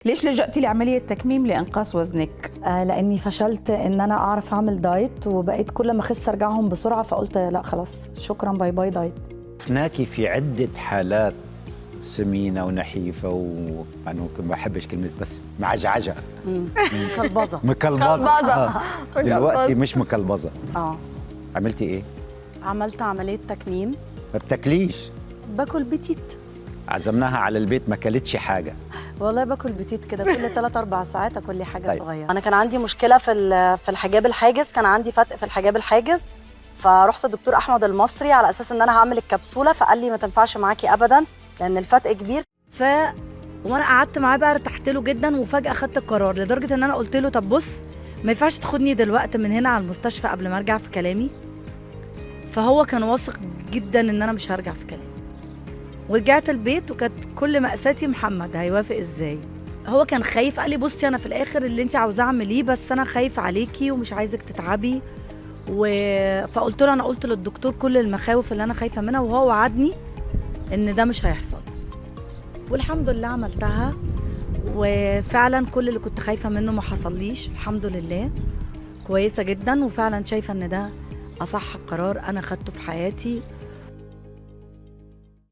ليش لجأتي لعملية تكميم لإنقاص وزنك؟ لاني فشلت ان انا اعرف اعمل دايت، وبقيت كل ما اخس ارجعهم بسرعه، فقلت لا خلاص شكرا باي باي دايت. شفناكي في عدة حالات سمينة ونحيفة أنا ما بحبش كلمة بس معجعجة مكلبظه. مكلبظة. دلوقتي مش مكلبظة. عملتي إيه؟ عملت عمليه تكميم. ما بتاكليش؟ باكل بتيت. عزمناها على البيت ما كلتش حاجة. والله باكل بتيت كده كل 3-4 ساعات اكل لي حاجه طيب. صغيره. انا كان عندي مشكله في الحجاب الحاجز، كان عندي فتق في الحجاب الحاجز، فرحت الدكتور احمد المصري على اساس ان انا هعمل الكبسوله، فقال لي ما تنفعش معاكي ابدا لان الفتق كبير. وانا قعدت معاه بقى ارتحت له جدا، وفجاه خدت القرار لدرجه ان انا قلت له طب بص ما ينفعش تاخدني دلوقتي من هنا على المستشفى قبل ما ارجع في كلامي. فهو كان واثق جدا ان انا مش هرجع في كلامي، ورجعت البيت وكانت كل مأساتي محمد هيوافق ازاي. هو كان خايف، قال لي بصي انا في الاخر اللي انت عاوزاه اعمليه، بس انا خايف عليكي ومش عايزك تتعبي. فقلت له انا قلت للدكتور كل المخاوف اللي انا خايفه منها، وهو وعدني ان ده مش هيحصل، والحمد لله عملتها. وفعلا كل اللي كنت خايفه منه ما حصليش، الحمد لله كويسه جدا. وفعلا شايفه ان ده اصح قرار انا خدته في حياتي.